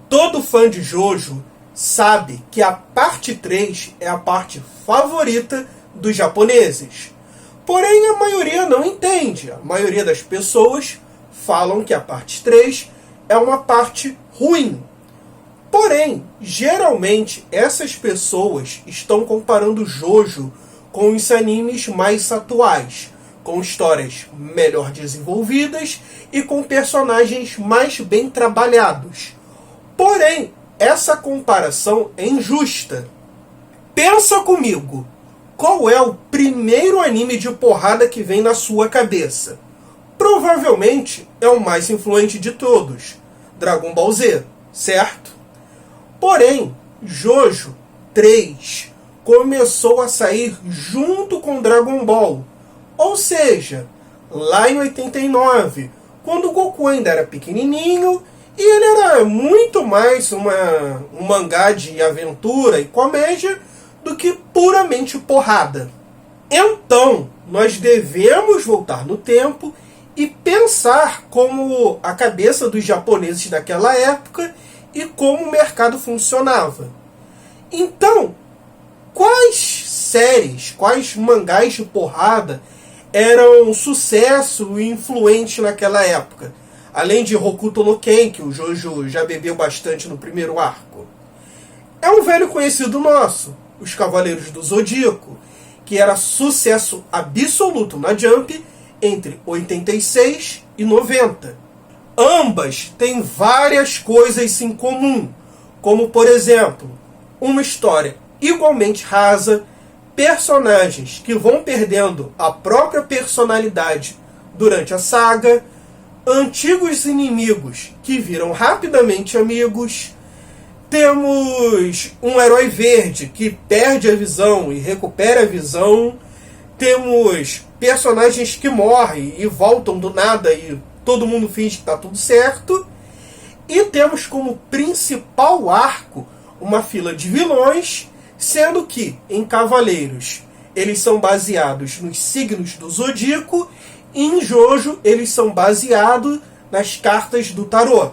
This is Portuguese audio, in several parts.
Todo fã de Jojo sabe que a parte 3 é a parte favorita dos japoneses. Porém, a maioria não entende. A maioria das pessoas falam que a parte 3 é uma parte ruim. Porém, geralmente, essas pessoas estão comparando Jojo com os animes mais atuais, com histórias melhor desenvolvidas e com personagens mais bem trabalhados. Porém, essa comparação é injusta. Pensa comigo, qual é o primeiro anime de porrada que vem na sua cabeça? Provavelmente é o mais influente de todos, Dragon Ball Z, certo? Porém, Jojo 3 começou a sair junto com Dragon Ball, ou seja, lá em 89, quando o Goku ainda era pequenininho. E ele era muito mais um mangá de aventura e comédia do que puramente porrada. Então, nós devemos voltar no tempo e pensar como a cabeça dos japoneses daquela época e como o mercado funcionava. Então, quais séries, quais mangás de porrada eram sucesso e influente naquela época? Além de Hokuto no Ken, que o Jojo já bebeu bastante no primeiro arco. É um velho conhecido nosso, Os Cavaleiros do Zodíaco, que era sucesso absoluto na Jump entre 86 e 90. Ambas têm várias coisas em comum, como, por exemplo, uma história igualmente rasa, personagens que vão perdendo a própria personalidade durante a saga, antigos inimigos que viram rapidamente amigos, temos um herói verde que perde a visão e recupera a visão, temos personagens que morrem e voltam do nada e todo mundo finge que está tudo certo, e temos como principal arco uma fila de vilões, sendo que em Cavaleiros eles são baseados nos signos do Zodíaco, e em Jojo eles são baseados nas cartas do tarô.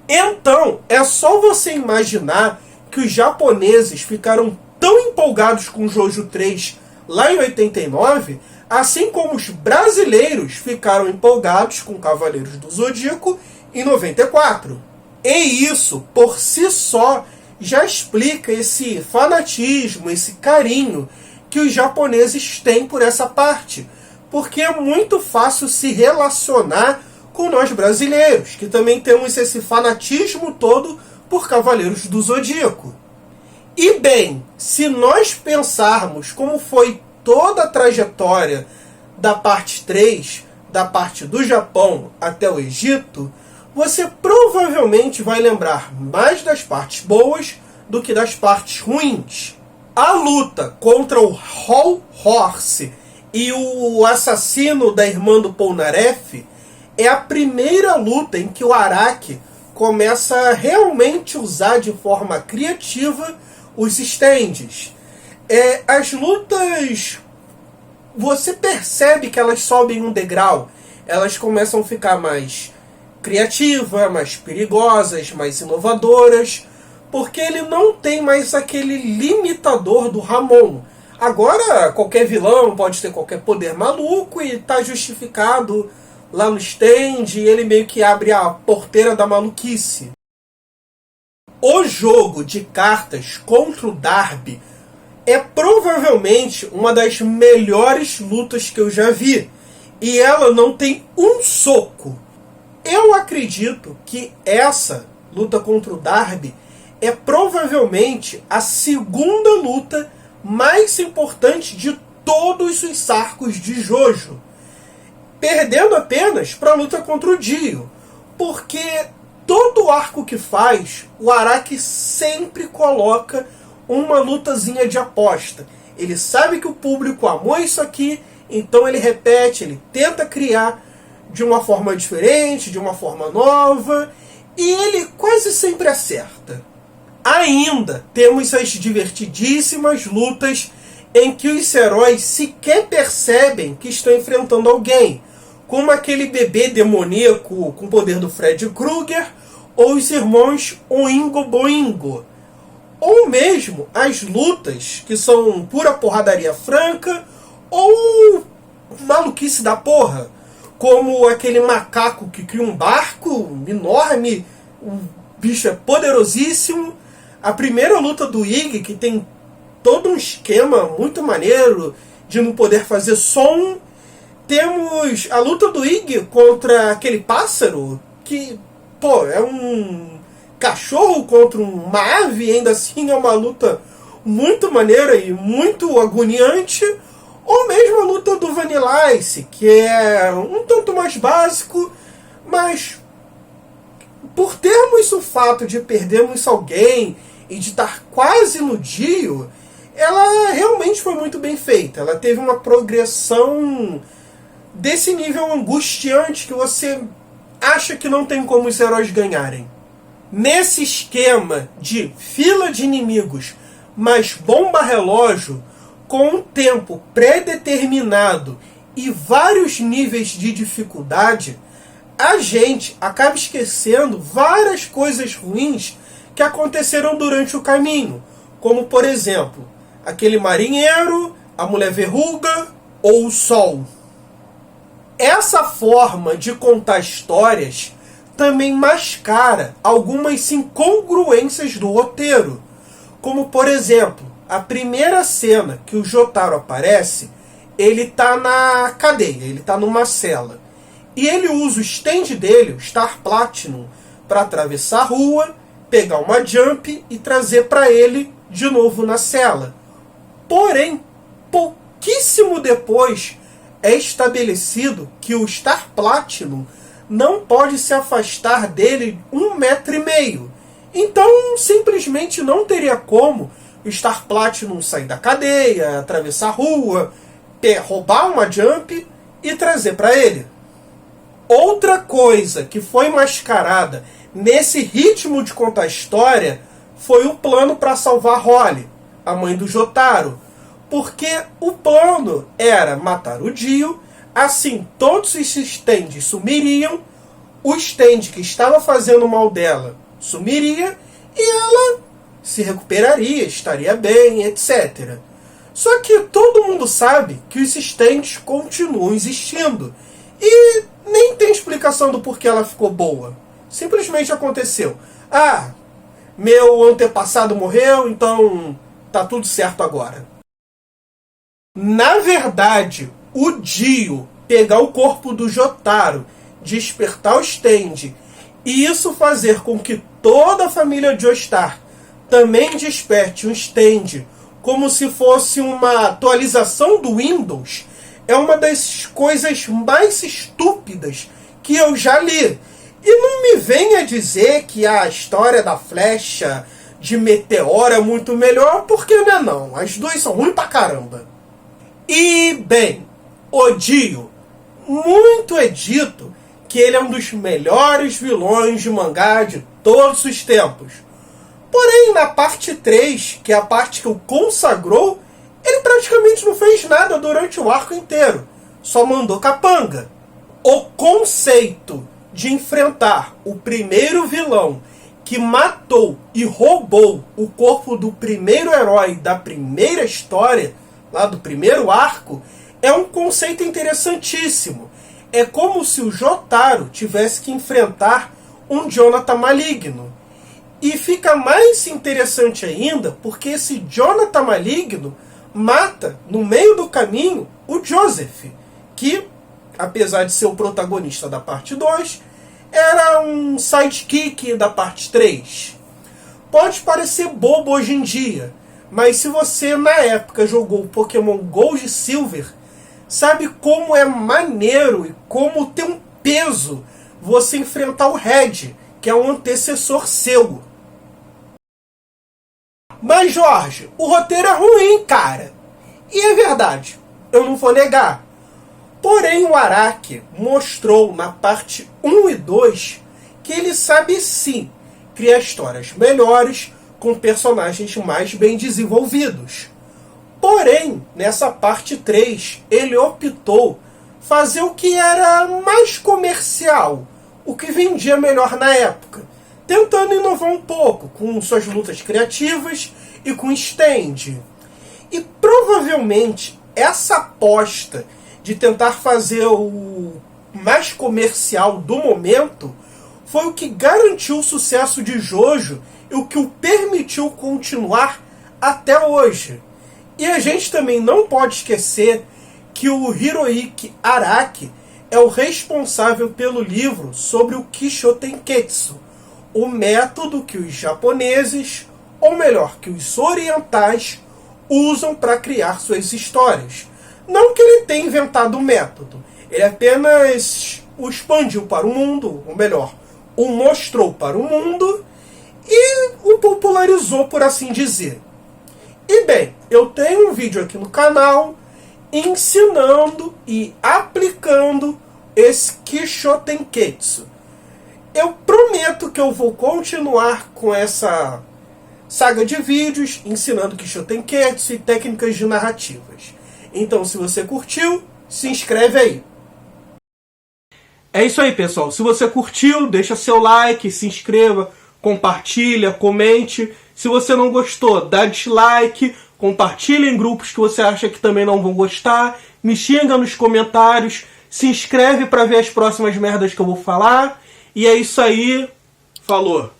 Então, é só você imaginar que os japoneses ficaram tão empolgados com Jojo 3 lá em 89, assim como os brasileiros ficaram empolgados com Cavaleiros do Zodíaco em 94. E isso, por si só, já explica esse fanatismo, esse carinho que os japoneses têm por essa parte, porque é muito fácil se relacionar com nós brasileiros, que também temos esse fanatismo todo por Cavaleiros do Zodíaco. E bem, se nós pensarmos como foi toda a trajetória da parte 3, da parte do Japão até o Egito, você provavelmente vai lembrar mais das partes boas do que das partes ruins. A luta contra o Hall Horse e o assassino da irmã do Polnareff é a primeira luta em que o Araki começa a realmente usar de forma criativa os stands. As lutas, você percebe que elas sobem um degrau, elas começam a ficar mais criativas, mais perigosas, mais inovadoras, porque ele não tem mais aquele limitador do Ramon. Agora, qualquer vilão pode ter qualquer poder maluco e está justificado lá no stand, e ele meio que abre a porteira da maluquice. O jogo de cartas contra o Darby é provavelmente uma das melhores lutas que eu já vi, e ela não tem um soco. Eu acredito que essa luta contra o Darby é provavelmente a segunda luta mais importante de todos os arcos de Jojo, perdendo apenas para a luta contra o Dio, porque todo arco que faz, o Araki sempre coloca uma lutazinha de aposta. Ele sabe que o público amou isso aqui, então ele repete, ele tenta criar de uma forma diferente, de uma forma nova, e ele quase sempre acerta. Ainda temos as divertidíssimas lutas em que os heróis sequer percebem que estão enfrentando alguém, como aquele bebê demoníaco com o poder do Fred Krueger, ou os irmãos Oingo Boingo, ou mesmo as lutas que são pura porradaria franca, ou maluquice da porra, como aquele macaco que cria um barco enorme, o bicho é poderosíssimo, a primeira luta do Iggy, que tem todo um esquema muito maneiro de não poder fazer som. Temos a luta do Iggy contra aquele pássaro, que, pô, é um cachorro contra uma ave, e ainda assim é uma luta muito maneira e muito agoniante. Ou mesmo a luta do Vanilla Ice, que é um tanto mais básico, mas por termos o fato de perdermos alguém e de estar quase no Dio, ela realmente foi muito bem feita. Ela teve uma progressão desse nível angustiante que você acha que não tem como os heróis ganharem. Nesse esquema de fila de inimigos, mas bomba relógio, com um tempo pré-determinado e vários níveis de dificuldade, a gente acaba esquecendo várias coisas ruins que aconteceram durante o caminho, como, por exemplo, aquele marinheiro, a mulher verruga ou o sol. Essa forma de contar histórias também mascara algumas incongruências do roteiro, como, por exemplo, a primeira cena que o Jotaro aparece, ele tá na cadeia, ele tá numa cela. E ele usa o stand dele, o Star Platinum, para atravessar a rua, pegar uma jump e trazer para ele de novo na cela. Porém, pouquíssimo depois é estabelecido que o Star Platinum não pode se afastar dele 1,5 metro. Então, simplesmente não teria como o Star Platinum sair da cadeia, atravessar a rua, roubar uma jump e trazer para ele. Outra coisa que foi mascarada nesse ritmo de contar a história foi o plano para salvar Holly, a mãe do Jotaro. Porque o plano era matar o Dio, assim todos os stands sumiriam, o stand que estava fazendo mal dela sumiria e ela se recuperaria, estaria bem, etc. Só que todo mundo sabe que os stands continuam existindo e nem tem explicação do porquê ela ficou boa. Simplesmente aconteceu. Ah, meu antepassado morreu, então tá tudo certo agora. Na verdade, o Dio pegar o corpo do Jotaro, despertar o stand, e isso fazer com que toda a família Joestar também desperte um stand, como se fosse uma atualização do Windows, é uma das coisas mais estúpidas que eu já li. E não me venha dizer que a história da flecha de Meteoro é muito melhor, porque não é não. As duas são ruins pra caramba. E, bem, o Dio, muito é dito que ele é um dos melhores vilões de mangá de todos os tempos. Porém, na parte 3, que é a parte que o consagrou, ele praticamente não fez nada durante o arco inteiro. Só mandou capanga. O conceito de enfrentar o primeiro vilão que matou e roubou o corpo do primeiro herói da primeira história, lá do primeiro arco, é um conceito interessantíssimo. É como se o Jotaro tivesse que enfrentar um Jonathan maligno. E fica mais interessante ainda porque esse Jonathan maligno mata, no meio do caminho, o Joseph, que, apesar de ser o protagonista da parte 2, era um sidekick da parte 3. Pode parecer bobo hoje em dia, mas se você na época jogou Pokémon Gold e Silver, sabe como é maneiro e como tem um peso você enfrentar o Red, que é um antecessor seu. Mas Jorge, o roteiro é ruim, cara. E é verdade, eu não vou negar. Porém, o Araki mostrou na parte 1 e 2 que ele sabe sim criar histórias melhores, com personagens mais bem desenvolvidos. Porém, nessa parte 3, ele optou fazer o que era mais comercial, o que vendia melhor na época, tentando inovar um pouco com suas lutas criativas e com stand. E provavelmente essa aposta de tentar fazer o mais comercial do momento foi o que garantiu o sucesso de Jojo e o que o permitiu continuar até hoje. E a gente também não pode esquecer que o Hiroyuki Araki é o responsável pelo livro sobre o Kisho Tenketsu, o método que os japoneses, ou melhor, que os orientais, usam para criar suas histórias. Não que ele tenha inventado o método, ele apenas o expandiu para o mundo, ou melhor, o mostrou para o mundo e o popularizou, por assim dizer. E bem, eu tenho um vídeo aqui no canal ensinando e aplicando esse Kisho Tenketsu. Eu prometo que eu vou continuar com essa saga de vídeos ensinando Kisho Tenketsu e técnicas de narrativas. Então, se você curtiu, se inscreve aí. É isso aí, pessoal. Se você curtiu, deixa seu like, se inscreva, compartilha, comente. Se você não gostou, dá dislike, compartilha em grupos que você acha que também não vão gostar, me xinga nos comentários, se inscreve para ver as próximas merdas que eu vou falar. E é isso aí. Falou!